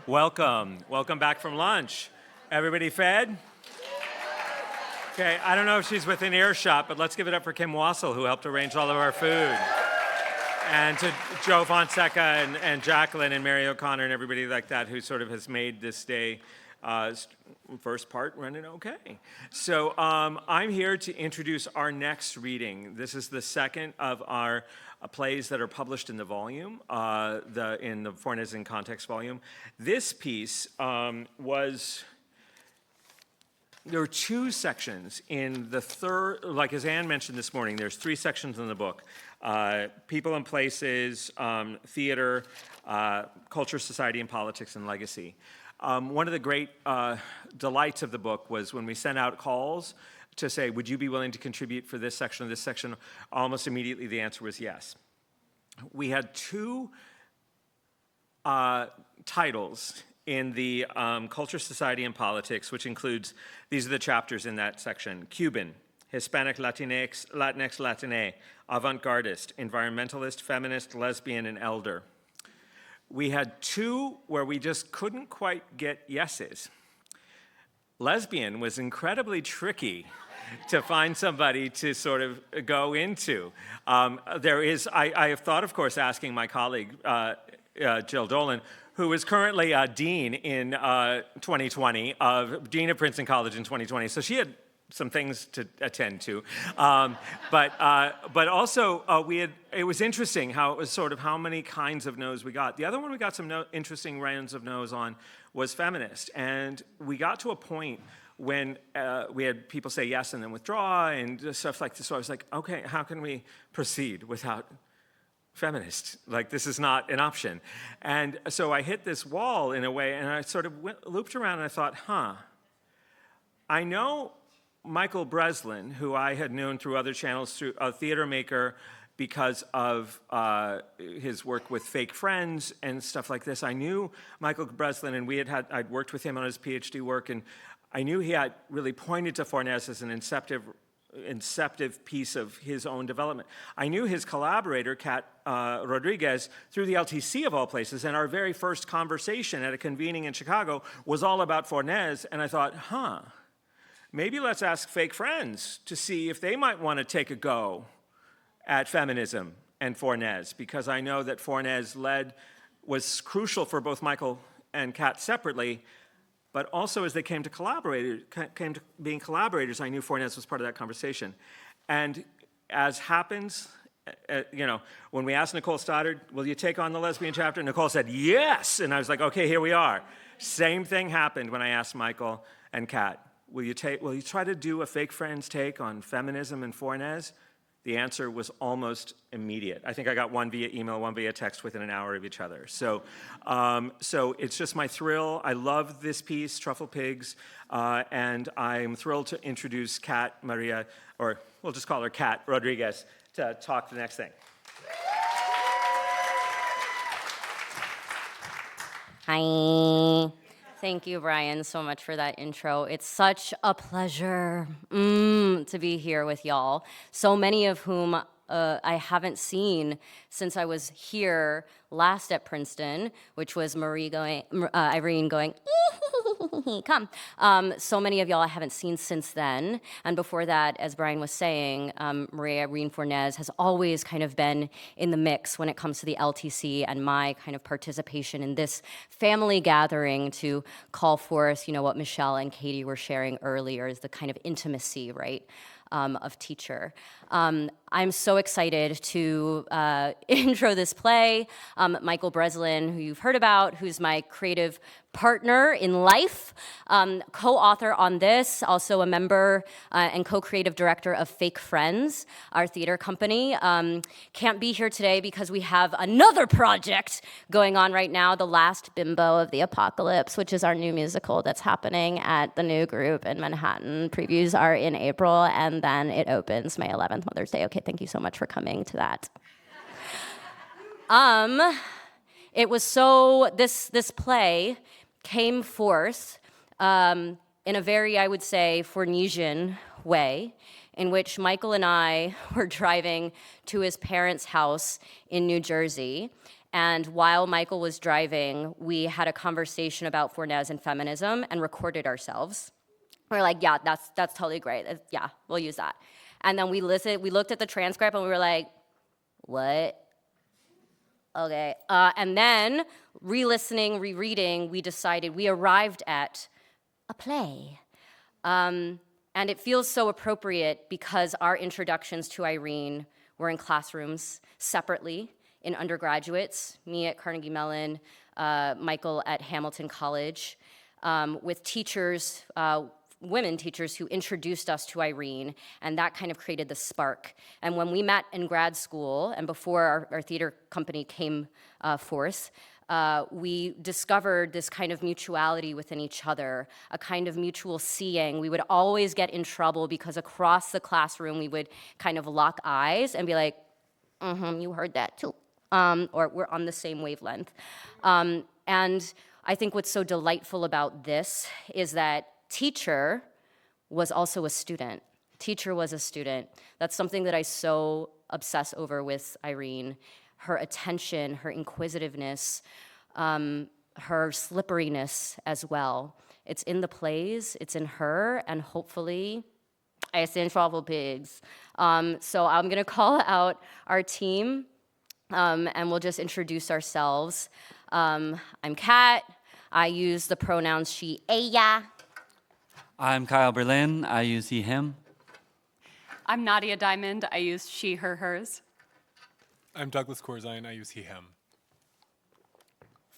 Welcome back from lunch. Everybody fed? Okay, I don't know if she's within earshot, but let's give it up for Kim Wassel, who helped arrange all of our food. And to Joe Fonseca and Jacqueline and Mary O'Connor and everybody like that who sort of has made this day, first part running okay. So I'm here to introduce our next reading. This is the second of our plays that are published in the volume, in the Fornés in Context volume. This piece there are two sections in the third, like as Anne mentioned this morning, there's three sections in the book. People and Places, Theater, Culture, Society, and Politics and Legacy. One of the great delights of the book was when we sent out calls to say, would you be willing to contribute for this section or this section? Almost immediately the answer was yes. We had two titles in the Culture, Society, and Politics, which includes, these are the chapters in that section: Cuban, Hispanic, Latinx, Latine, avant-gardist, environmentalist, feminist, lesbian, and elder. We had two where we just couldn't quite get yeses. Lesbian was incredibly tricky to find somebody to sort of go into. I have thought, of course, asking my colleague, Jill Dolan, who is currently Dean in 2020, Dean of Princeton College in 2020. So she had some things to attend to. But also, it was interesting how it was sort of how many kinds of no's we got. The other one we got some interesting rounds of no's on was feminist. And we got to a point when we had people say yes and then withdraw and stuff like this. So I was like, okay, how can we proceed without feminist? Like, this is not an option. And so I hit this wall in a way, and I sort of looped around and I thought, I know Michael Breslin, who I had known through other channels, through a theater maker, because of his work with Fake Friends and stuff like this. I knew Michael Breslin, and I'd worked with him on his PhD work, and I knew he had really pointed to Fornés as an inceptive piece of his own development. I knew his collaborator, Kat Rodríguez, through the LTC of all places, and our very first conversation at a convening in Chicago was all about Fornés, and I thought, maybe let's ask Fake Friends to see if they might want to take a go at feminism and Fornés, because I know that Fornés was crucial for both Michael and Kat separately, but also as they came to being collaborators, I knew Fornés was part of that conversation. And as happens, when we asked Nicole Stoddard, will you take on the lesbian chapter? Nicole said, yes. And I was like, okay, here we are. Same thing happened when I asked Michael and Kat, will you try to do a Fake Friends take on feminism and Fornés? The answer was almost immediate. I think I got one via email, one via text within an hour of each other. So it's just my thrill. I love this piece, Truffle Pigs, and I'm thrilled to introduce María, or we'll just call her Kat Rodríguez, to talk the next thing. Hi. Thank you, Brian, so much for that intro. It's such a pleasure to be here with y'all, so many of whom I haven't seen since I was here last at Princeton, which was Irene going, come. So many of y'all I haven't seen since then. And before that, as Brian was saying, María Irene Fornés has always kind of been in the mix when it comes to the LTC and my kind of participation in this family gathering to call forth, what Michelle and Katie were sharing earlier, is the kind of intimacy, right, of teacher. I'm so excited to intro this play. Michael Breslin, who you've heard about, who's my creative partner in life, co-author on this, also a member and co-creative director of Fake Friends, our theater company. Can't be here today because we have another project going on right now, The Last Bimbo of the Apocalypse, which is our new musical that's happening at the New Group in Manhattan. Previews are in April, and then it opens May 11th, Mother's Day. Okay, thank you so much for coming to that. It was this play came forth in a very, I would say, Fornesian way, in which Michael and I were driving to his parents' house in New Jersey, And while Michael was driving, we had a conversation about Fornés and feminism and recorded ourselves. We were like, yeah, that's totally great. Yeah, we'll use that. And then we looked at the transcript and we were like, what? Okay. And then re-listening, rereading, we arrived at a play. And it feels so appropriate because our introductions to Irene were in classrooms separately, in undergraduates, me at Carnegie Mellon, Michael at Hamilton College, with teachers, women teachers who introduced us to Irene, and that kind of created the spark. And when we met in grad school, and before our theater company came forth, we discovered this kind of mutuality within each other, a kind of mutual seeing. We would always get in trouble because across the classroom we would kind of lock eyes and be like, you heard that too. Or we're on the same wavelength. And I think what's so delightful about this is that teacher was also a student. Teacher was a student. That's something that I so obsess over with Irene. Her attention, her inquisitiveness, her slipperiness as well. It's in the plays, it's in her, and hopefully, it's in Truffle Pigs. So I'm gonna call out our team, and we'll just introduce ourselves. I'm Kat. I use the pronouns she, ella. I'm Kyle Berlin. I use he, him. I'm Nadia Diamond. I use she, her, hers. I'm Douglas Corzine. I use he, him.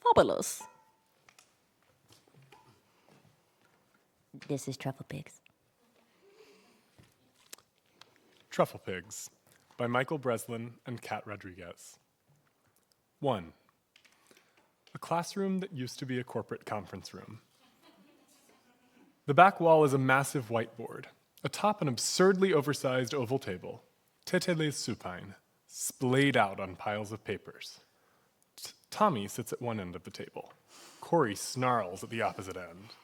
Fabulous. This is Truffle Pigs. Truffle Pigs by Michael Breslin and Kat Rodríguez. 1. A classroom that used to be a corporate conference room. The back wall is a massive whiteboard. Atop an absurdly oversized oval table, teteles supine, splayed out on piles of papers. Tommy sits at one end of the table. Corey snarls at the opposite end.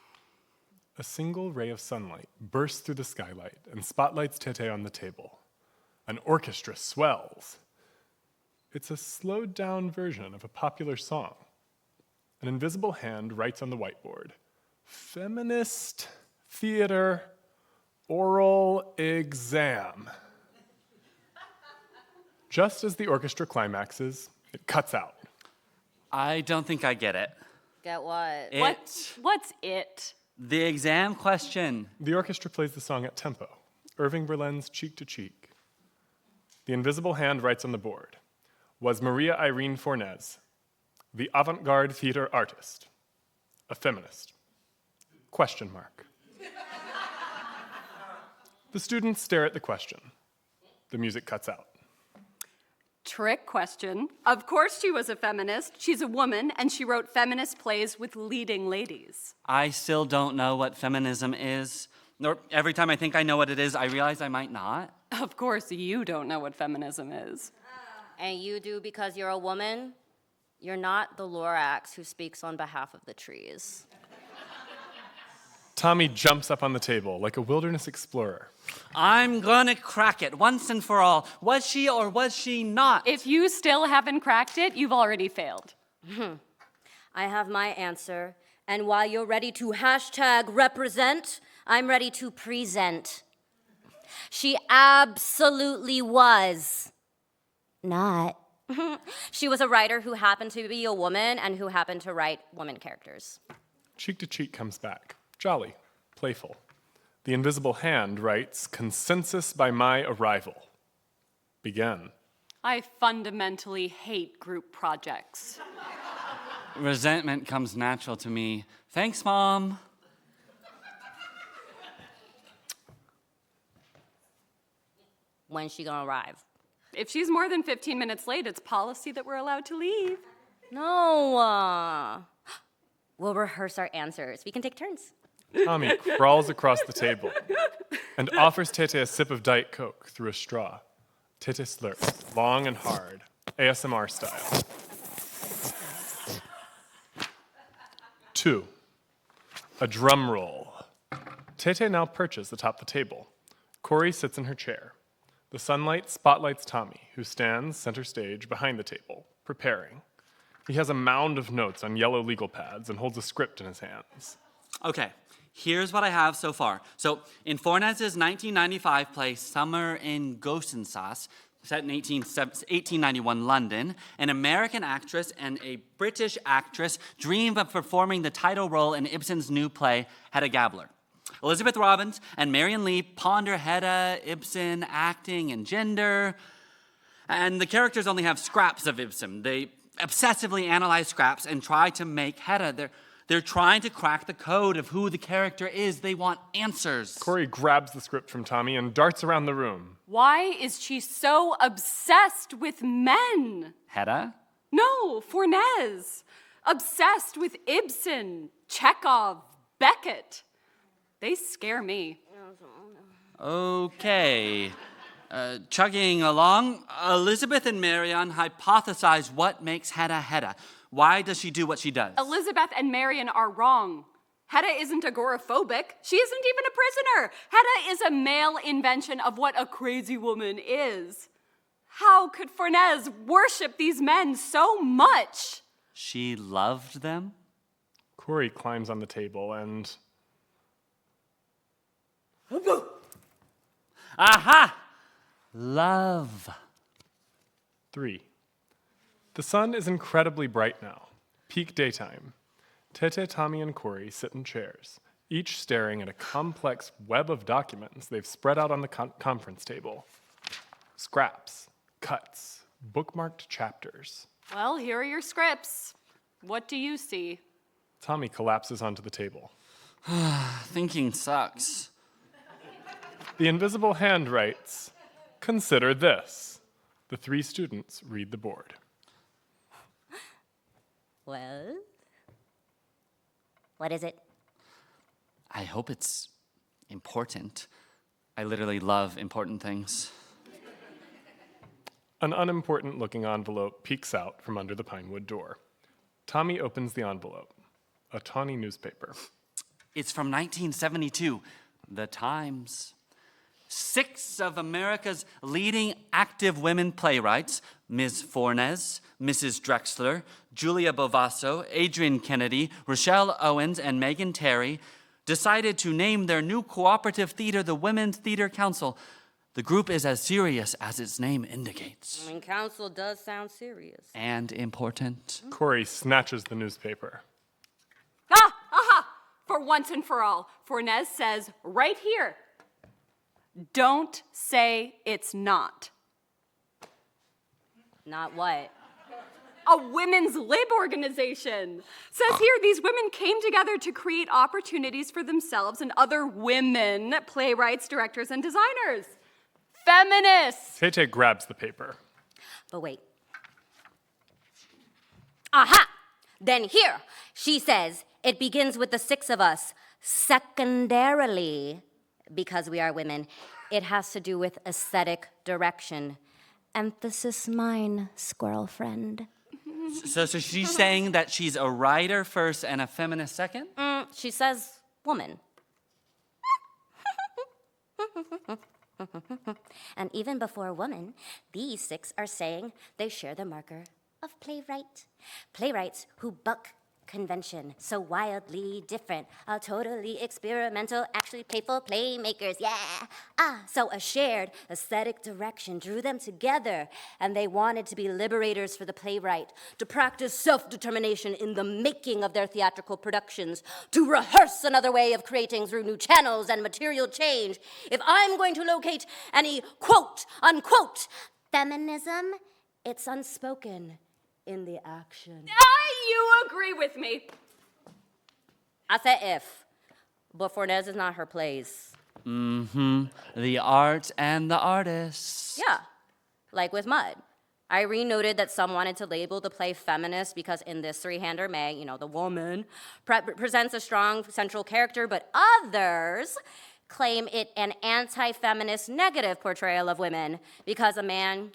A single ray of sunlight bursts through the skylight and spotlights Tete on the table. An orchestra swells. It's a slowed down version of a popular song. An invisible hand writes on the whiteboard, feminist theater oral exam. Just as the orchestra climaxes, it cuts out. I don't think I get it. Get what? What's it? The exam question. The orchestra plays the song at tempo, Irving Berlin's Cheek to Cheek. The invisible hand writes on the board, was María Irene Fornés, the avant-garde theater artist, a feminist? Question mark. The students stare at the question. The music cuts out. Trick question. Of course she was a feminist. She's a woman, and she wrote feminist plays with leading ladies. I still don't know what feminism is. Or every time I think I know what it is, I realize I might not. Of course you don't know what feminism is. And you do because you're a woman? You're not the Lorax who speaks on behalf of the trees. Tommy jumps up on the table like a wilderness explorer. I'm gonna crack it once and for all. Was she or was she not? If you still haven't cracked it, you've already failed. I have my answer. And while you're ready to #represent, I'm ready to present. She absolutely was not. She was a writer who happened to be a woman and who happened to write woman characters. Cheek to Cheek comes back, jolly, playful. The invisible hand writes, consensus by my arrival. Begin. I fundamentally hate group projects. Resentment comes natural to me. Thanks, Mom. When's she gonna arrive? If she's more than 15 minutes late, it's policy that we're allowed to leave. No. We'll rehearse our answers. We can take turns. Tommy crawls across the table and offers Tete a sip of Diet Coke through a straw. Tete slurps, long and hard, ASMR style. 2. A drum roll. Tete now perches atop the table. Corey sits in her chair. The sunlight spotlights Tommy, who stands center stage behind the table, preparing. He has a mound of notes on yellow legal pads and holds a script in his hands. Okay, here's what I have so far. So, in Fornés's 1995 play Summer in Gosensaas, set in 1891 London, an American actress and a British actress dream of performing the title role in Ibsen's new play, Hedda Gabler. Elizabeth Robbins and Marion Lee ponder Hedda, Ibsen, acting, and gender. And the characters only have scraps of Ibsen. They obsessively analyze scraps and try to make Hedda. They're trying to crack the code of who the character is. They want answers. Corey grabs the script from Tommy and darts around the room. Why is she so obsessed with men? Hedda? No, Fornés. Obsessed with Ibsen, Chekhov, Beckett. They scare me. Okay. Chugging along, Elizabeth and Marion hypothesize what makes Hedda Hedda. Why does she do what she does? Elizabeth and Marion are wrong. Hedda isn't agoraphobic. She isn't even a prisoner. Hedda is a male invention of what a crazy woman is. How could Fornés worship these men so much? She loved them? Corey climbs on the table and... Aha! Love. 3. The sun is incredibly bright now, peak daytime. Tete, Tommy, and Corey sit in chairs, each staring at a complex web of documents they've spread out on the conference table. Scraps, cuts, bookmarked chapters. Well, here are your scripts. What do you see? Tommy collapses onto the table. Thinking sucks. The invisible hand writes, "Consider this." The 3 students read the board. Well, what is it? I hope it's important. I literally love important things. An unimportant-looking envelope peeks out from under the pinewood door. Tommy opens the envelope. A tawny newspaper. It's from 1972, The Times. 6 of America's leading active women playwrights, Ms. Fornés, Mrs. Drexler, Julia Bovasso, Adrienne Kennedy, Rochelle Owens, and Megan Terry, decided to name their new cooperative theater the Women's Theater Council. The group is as serious as its name indicates. I mean, council does sound serious. And important. Corey snatches the newspaper. Ah! Aha! For once and for all, Fornés says right here, don't say it's not. Not what? A women's lib organization. Says here these women came together to create opportunities for themselves and other women, playwrights, directors, and designers. Feminists. Tete grabs the paper. But wait. Aha! Then here, she says, it begins with the 6 of us. Secondarily, because we are women, it has to do with aesthetic direction. Emphasis mine, squirrel friend. So she's saying that she's a writer first and a feminist second? She says woman. And even before woman, these 6 are saying they share the marker of playwright. Playwrights who buck convention, so wildly different, totally experimental, actually playful playmakers, yeah. So a shared aesthetic direction drew them together, and they wanted to be liberators for the playwright, to practice self-determination in the making of their theatrical productions, to rehearse another way of creating through new channels and material change. If I'm going to locate any quote, unquote, feminism, it's unspoken in the action. You agree with me. I said if, but Fornés is not her place. The art and the artists. Yeah, like with Mud. Irene noted that some wanted to label the play feminist because in this 3-hander, May, the woman, presents a strong central character, but others claim it an anti-feminist negative portrayal of women because a man,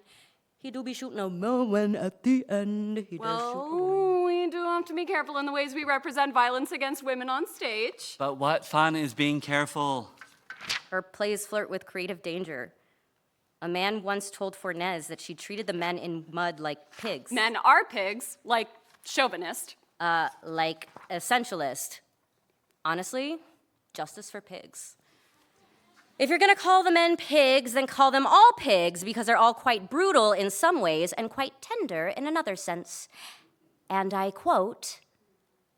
he do be shooting a man at the end. He does shoot a woman. We do have to be careful in the ways we represent violence against women on stage. But what fun is being careful? Her plays flirt with creative danger. A man once told Fornés that she treated the men in Mud like pigs. Men are pigs, like chauvinist. Like essentialist. Honestly, justice for pigs. If you're gonna call the men pigs, then call them all pigs because they're all quite brutal in some ways and quite tender in another sense. And I quote,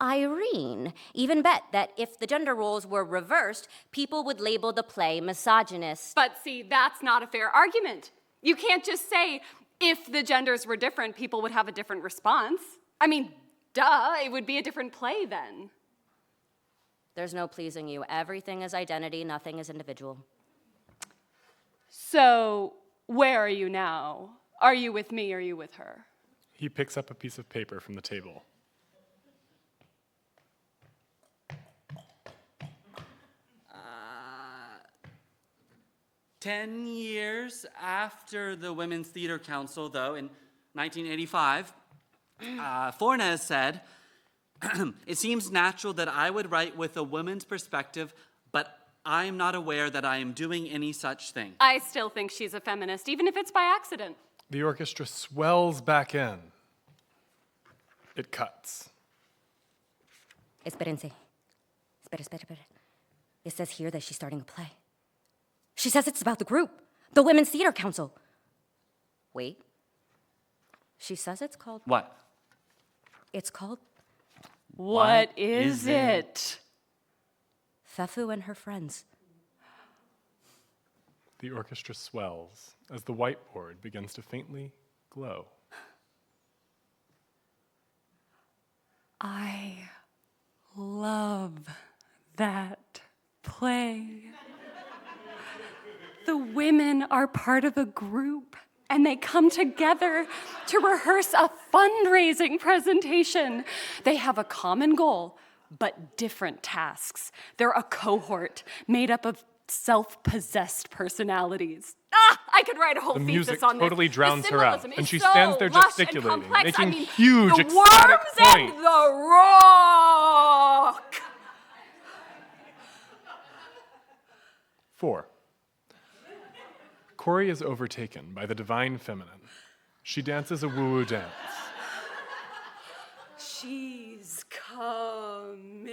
Irene even bet that if the gender roles were reversed, people would label the play misogynist. But see, that's not a fair argument. You can't just say, if the genders were different, people would have a different response. I mean, duh, it would be a different play then. There's no pleasing you. Everything is identity, nothing is individual. So, where are you now? Are you with me or are you with her? He picks up a piece of paper from the table. Uh, 10 years after the Women's Theatre Council, though, in 1985, Fornés said, it seems natural that I would write with a woman's perspective, but I am not aware that I am doing any such thing. I still think she's a feminist, even if it's by accident. The orchestra swells back in. It cuts. Espérense. Espera. It says here that she's starting a play. She says it's about the group, the Women's Theatre Council. Wait. She says it's called... What? It's called What is it? Fefu and Her Friends. The orchestra swells as the whiteboard begins to faintly glow. I love that play. The women are part of a group, and they come together to rehearse a fundraising presentation. They have a common goal, but different tasks. They're a cohort made up of self-possessed personalities. I could write a whole The thesis music on this. totally drowns The her out, symbolism and is she so stands there lush and gesticulating, complex. making I mean, huge, the ecstatic worms and points. the rock. 4. Corey is overtaken by the divine feminine. She dances a woo-woo dance. She's coming.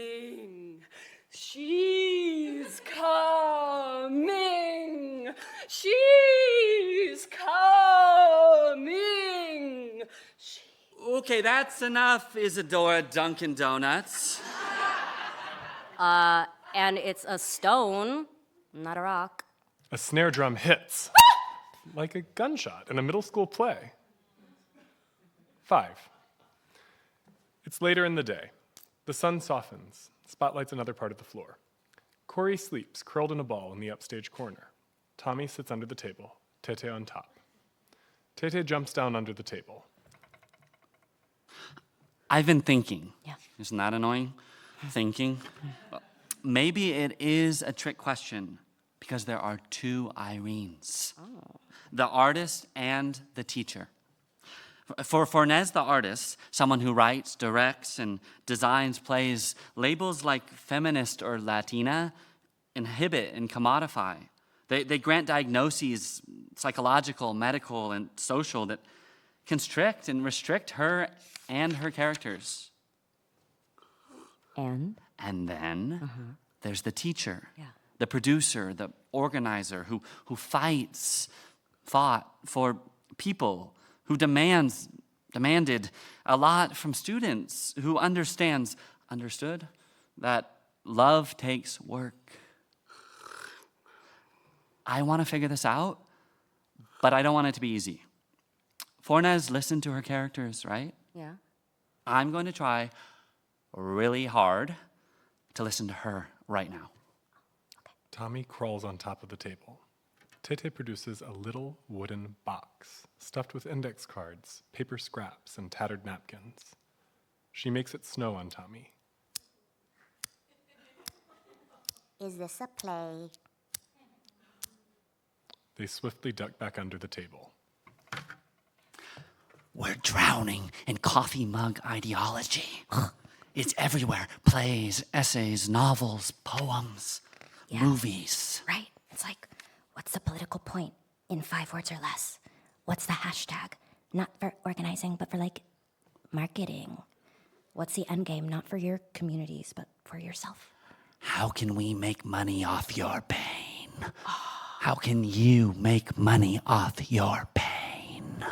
She's coming. She's coming. Okay, that's enough, Isadora Dunkin' Donuts. And it's a stone, not a rock. A snare drum hits, like a gunshot in a middle school play. 5. It's later in the day. The sun softens, spotlights another part of the floor. Corey sleeps, curled in a ball in the upstage corner. Tommy sits under the table, Tete on top. Tete jumps down under the table. I've been thinking. Yeah. Isn't that annoying? Thinking. Maybe it is a trick question because there are 2 Irenes. The artist and the teacher. For Fornés, the artist, someone who writes, directs, and designs plays, labels like feminist or Latina inhibit and commodify. They grant diagnoses, psychological, medical, and social, that constrict and restrict her and her characters. And then there's the teacher, Yeah. the producer, the organizer who fought for people, who demanded a lot from students, who understood that love takes work. I want to figure this out, but I don't want it to be easy. Fornés listened to her characters, right? yeah. I'm going to try really hard to listen to her right now. Tommy crawls on top of the table. Tete produces a little wooden box stuffed with index cards, paper scraps, and tattered napkins. She makes it snow on Tommy. Is this a play? They swiftly duck back under the table. We're drowning in coffee mug ideology. It's everywhere. Plays, essays, novels, poems, movies. Right? It's like, what's the political point in 5 words or less? What's the hashtag? Not for organizing, but for like marketing. What's the end game? Not for your communities, but for yourself. How can we make money off your pain? How can you make money off your pain?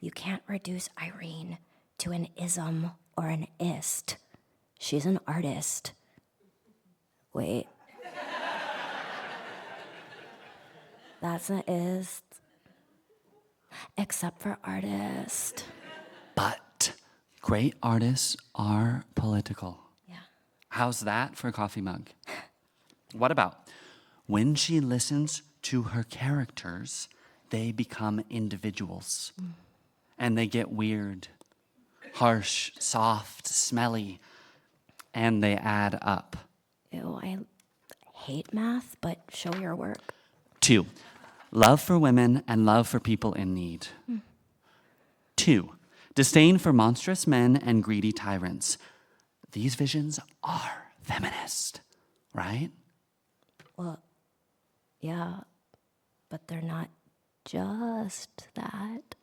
You can't reduce Irene to an ism or an ist. She's an artist. Wait. That's an ist. Except for artist. But great artists are political. Yeah. How's that for a coffee mug? What about when she listens to her characters, they become individuals. And they get weird, harsh, soft, smelly, and they add up. Ew, I hate math, but show your work. 2, love for women and love for people in need. 2, disdain for monstrous men and greedy tyrants. These visions are feminist, right? Well, yeah, but they're not just that.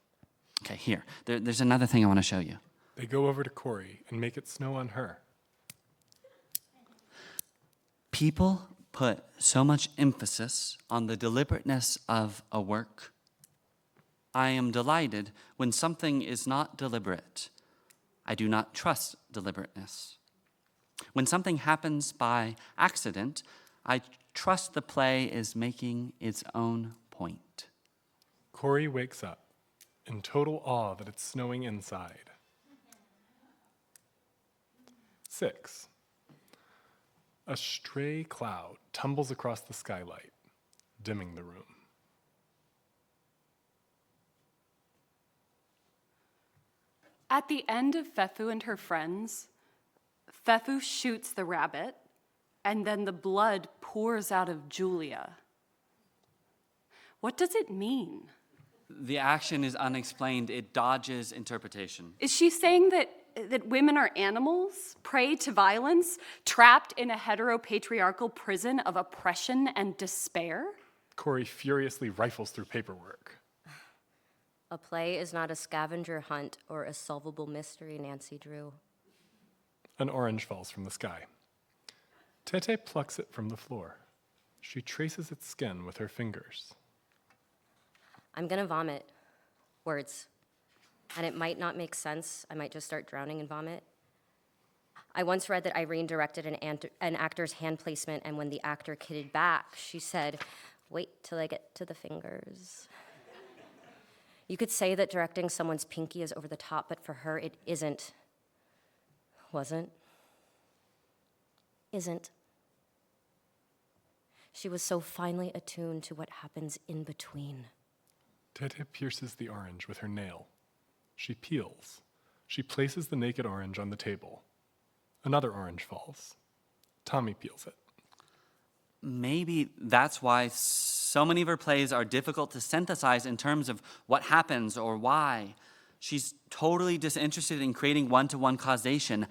Okay, here. There's another thing I want to show you. They go over to Corey and make it snow on her. People put so much emphasis on the deliberateness of a work. I am delighted when something is not deliberate. I do not trust deliberateness. When something happens by accident, I trust the play is making its own point. Corey wakes up in total awe that it's snowing inside. 6. A stray cloud tumbles across the skylight, dimming the room. At the end of Fefu and her friends, Fefu shoots the rabbit, and then the blood pours out of Julia. What does it mean? The action is unexplained. It dodges interpretation. Is she saying that women are animals, prey to violence, trapped in a heteropatriarchal prison of oppression and despair? Corey furiously rifles through paperwork. A play is not a scavenger hunt or a solvable mystery, Nancy Drew. An orange falls from the sky. Tete plucks it from the floor. She traces its skin with her fingers. I'm gonna vomit words. And it might not make sense. I might just start drowning in vomit. I once read that Irene directed an actor's hand placement, and when the actor kidded back, she said, "Wait till I get to the fingers." You could say that directing someone's pinky is over the top, but for her, it isn't. Wasn't. Isn't. She was so finely attuned to what happens in between. Tete pierces the orange with her nail. She peels. She places the naked orange on the table. Another orange falls. Tommy peels it. Maybe that's why so many of her plays are difficult to synthesize in terms of what happens or why. She's totally disinterested in creating one-to-one causation,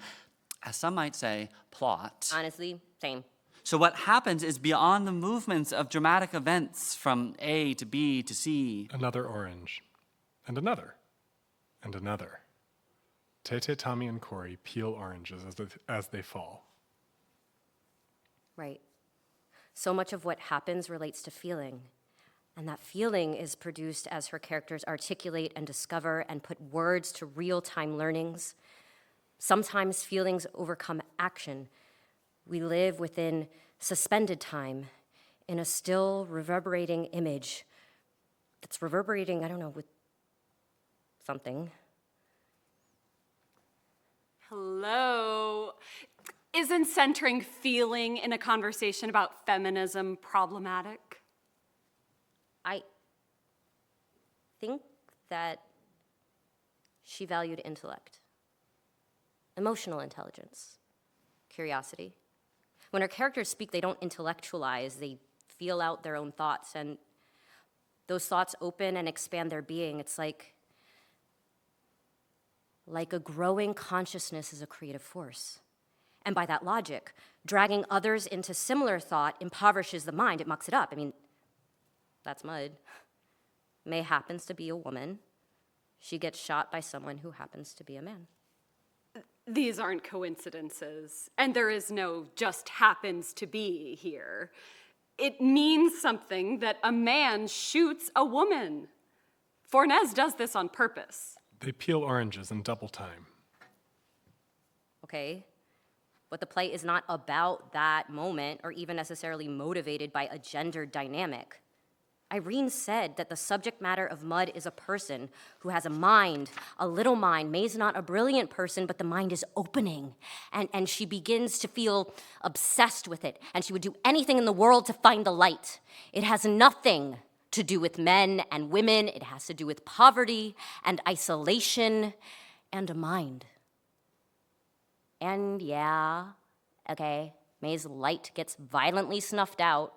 as some might say, plot. Honestly, same. So what happens is beyond the movements of dramatic events from A to B to C. Another orange. And another. And another. Tete, Tommy, and Corey peel oranges as they fall. Right. So much of what happens relates to feeling. And that feeling is produced as her characters articulate and discover and put words to real-time learnings. Sometimes feelings overcome action. We live within suspended time in a still reverberating image that's reverberating, I don't know, with something. Hello. Isn't centering feeling in a conversation about feminism problematic? I think that she valued intellect, emotional intelligence, curiosity. When her characters speak, they don't intellectualize, they feel out their own thoughts, and those thoughts open and expand their being. It's like a growing consciousness is a creative force. And by that logic, dragging others into similar thought impoverishes the mind, it mucks it up. I mean, that's mud. May happens to be a woman. She gets shot by someone who happens to be a man. These aren't coincidences, and there is no just happens to be here. It means something that a man shoots a woman. Fornés does this on purpose. They peel oranges in double time. Okay, but the play is not about that moment or even necessarily motivated by a gender dynamic. Irene said that the subject matter of Mud is a person who has a mind, a little mind. May's not a brilliant person, but the mind is opening. And she begins to feel obsessed with it, and she would do anything in the world to find the light. It has nothing to do with men and women. It has to do with poverty and isolation and a mind. And yeah, okay, May's light gets violently snuffed out.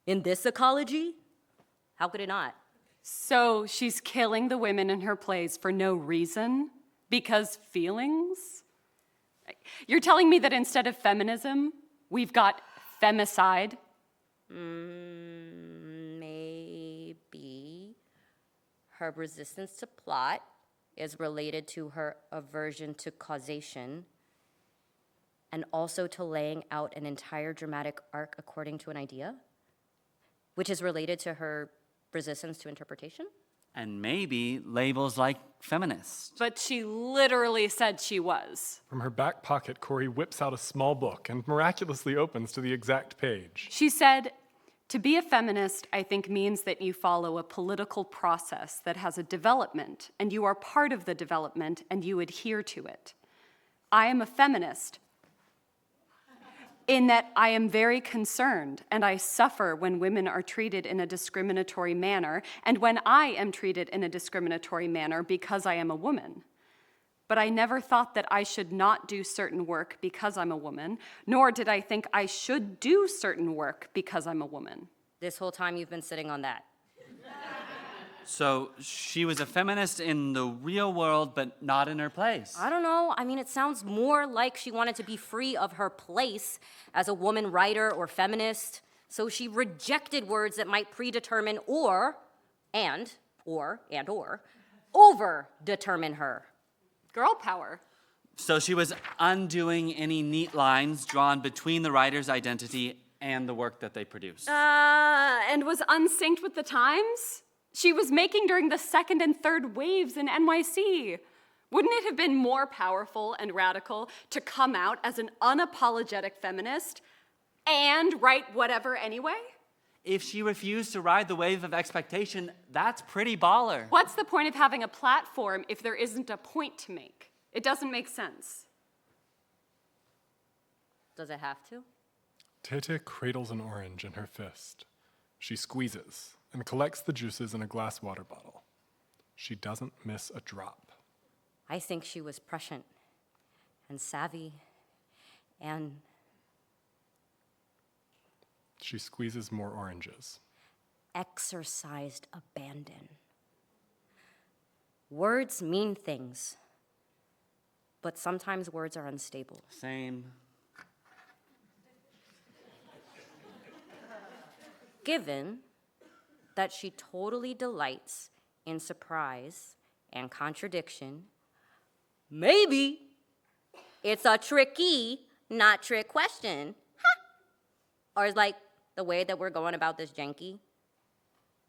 In this ecology? How could it not? So she's killing the women in her plays for no reason? Because feelings? You're telling me that instead of feminism, we've got femicide? Maybe. Her resistance to plot is related to her aversion to causation and also to laying out an entire dramatic arc according to an idea, which is related to her resistance to interpretation? And maybe labels like feminist. But she literally said she was. From her back pocket, Corey whips out a small book and miraculously opens to the exact page. She said, to be a feminist, I think, means that you follow a political process that has a development, and you are part of the development, and you adhere to it. I am a feminist in that I am very concerned, and I suffer when women are treated in a discriminatory manner, and when I am treated in a discriminatory manner because I am a woman. But I never thought that I should not do certain work because I'm a woman, nor did I think I should do certain work because I'm a woman. This whole time you've been sitting on that. So she was a feminist in the real world, but not in her plays. I don't know. I mean, it sounds more like she wanted to be free of her place as a woman writer or feminist. So she rejected words that might predetermine or over-determine her. Girl power. So she was undoing any neat lines drawn between the writer's identity and the work that they produce. And was unsynced with the times? She was making during the second and third waves in NYC. Wouldn't it have been more powerful and radical to come out as an unapologetic feminist and write whatever anyway? If she refused to ride the wave of expectation, that's pretty baller. What's the point of having a platform if there isn't a point to make? It doesn't make sense. Does it have to? Tete cradles an orange in her fist. She squeezes and collects the juices in a glass water bottle. She doesn't miss a drop. I think she was prescient and savvy and... She squeezes more oranges. exercised abandon. Words mean things, but sometimes words are unstable. Same. Given that she totally delights in surprise and contradiction, maybe it's a tricky, not trick question. Or is like the way that we're going about this janky?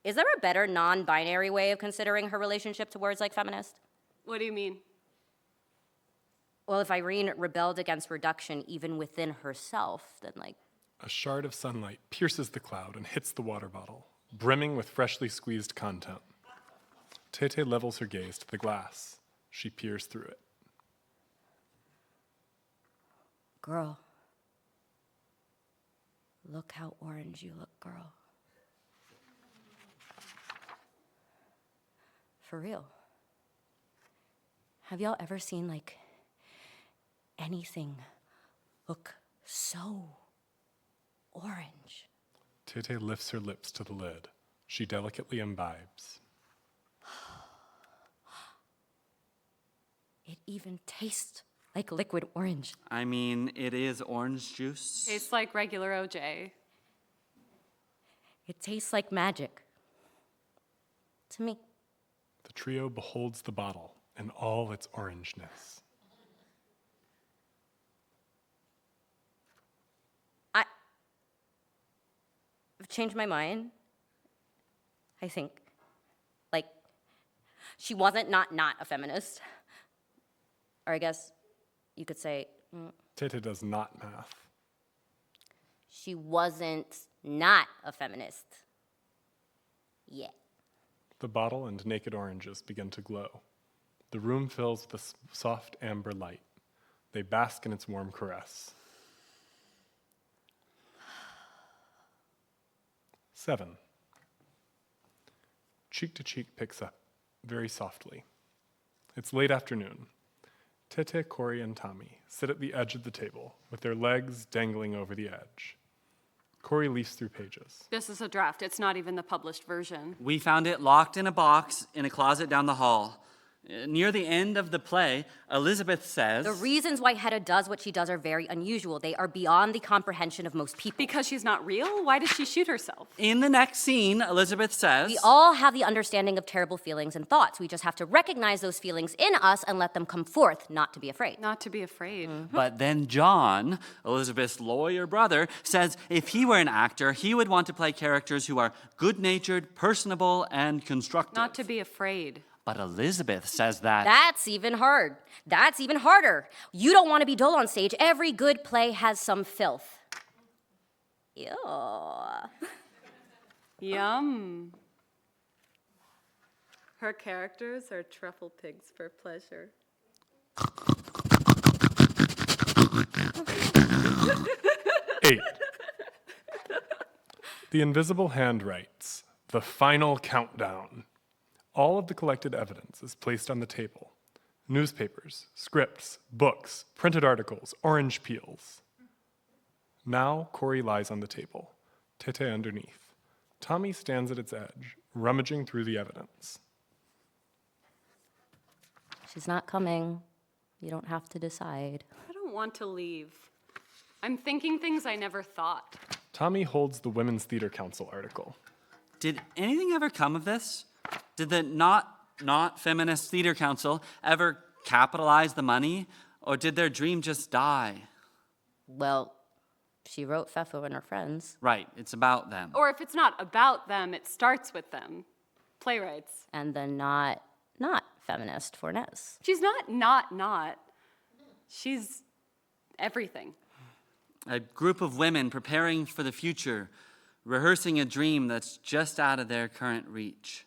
Is there a better non-binary way of considering her relationship to words like feminist? What do you mean? Well, if Irene rebelled against reduction even within herself, then like... A shard of sunlight pierces the cloud and hits the water bottle, brimming with freshly squeezed content. Tete levels her gaze to the glass. She peers through it. Girl, look how orange you look, girl. For real. Have y'all ever seen, like, anything look so orange? Tete lifts her lips to the lid. She delicately imbibes. It even tastes like liquid orange. I mean, it is orange juice. Tastes like regular OJ. It tastes like magic. To me. The trio beholds the bottle in all its orangeness. changed my mind, I think. Like, she wasn't not a feminist. Or I guess you could say, Tete does not math. she wasn't not a feminist. Yet. The bottle and naked oranges begin to glow. The room fills with a soft amber light. They bask in its warm caress. 7. Cheek to cheek picks up, very softly. It's late afternoon. Tete, Corey, and Tommy sit at the edge of the table, with their legs dangling over the edge. Corey leafs through pages. This is a draft. It's not even the published version. We found it locked in a box in a closet down the hall. Near the end of the play, Elizabeth says, The reasons why Hedda does what she does are very unusual. They are beyond the comprehension of most people. Because she's not real? Why does she shoot herself? in the next scene, Elizabeth says, We all have the understanding of terrible feelings and thoughts. We just have to recognize those feelings in us and let them come forth, not to be afraid. Not to be afraid. But then John, Elizabeth's lawyer brother, says if he were an actor, he would want to play characters who are good-natured, personable, and constructive. Not to be afraid. But Elizabeth says that... That's even hard. That's even harder. You don't want to be dull on stage. Every good play has some filth. Ew. Yum. Her characters are truffle pigs for pleasure. 8. The invisible hand writes, "The final countdown." All of the collected evidence is placed on the table. Newspapers, scripts, books, printed articles, orange peels. Now Corey lies on the table, Tete underneath. Tommy stands at its edge, rummaging through the evidence. She's not coming. You don't have to decide. I don't want to leave. I'm thinking things I never thought. Tommy holds the Women's Theatre Council article. Did anything ever come of this? Did the not feminist theater council ever capitalize the money? Or did their dream just die? Well, she wrote Fefo and her friends. Right, it's about them. Or if it's not about them, it starts with them. Playwrights. And the not feminist Fornés. She's not. She's everything. A group of women preparing for the future, rehearsing a dream that's just out of their current reach.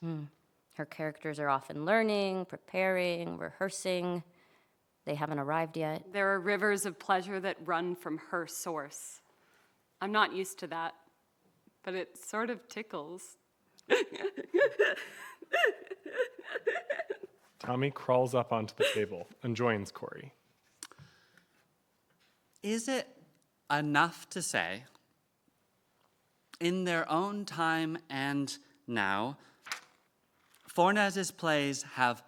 Her characters are often learning, preparing, rehearsing. They haven't arrived yet. There are rivers of pleasure that run from her source. I'm not used to that, but it sort of tickles. Tommy crawls up onto the table and joins Corey. Is it enough to say, in their own time and now, Fornés's plays have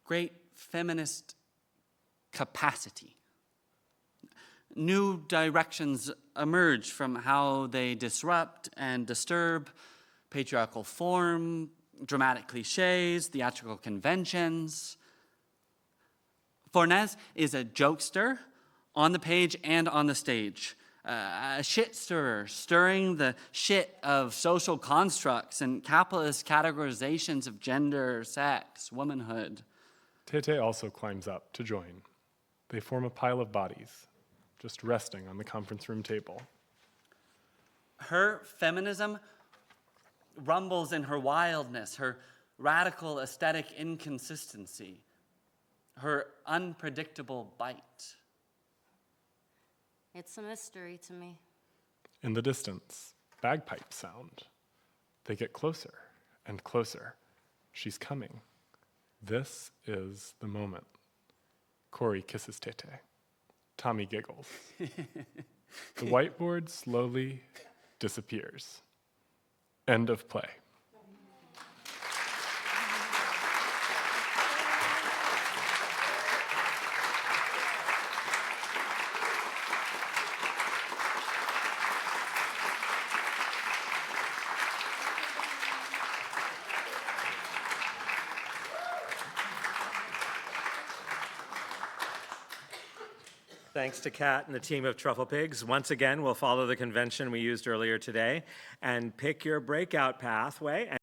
great feminist capacity? New directions emerge from how they disrupt and disturb patriarchal form, dramatic cliches, theatrical conventions. Fornés is a jokester on the page and on the stage, a shit stirrer, stirring the shit of social constructs and capitalist categorizations of gender, sex, womanhood. Tete also climbs up to join. They form a pile of bodies, just resting on the conference room table. Her feminism rumbles in her wildness, her radical aesthetic inconsistency, her unpredictable bite. It's a mystery to me. In the distance, bagpipes sound. They get closer and closer. She's coming. This is the moment. Corey kisses Tete. Tommy giggles. The whiteboard slowly disappears. End of play. Thanks to Kat and the team of Truffle Pigs. Once again, we'll follow the convention we used earlier today and pick your breakout pathway.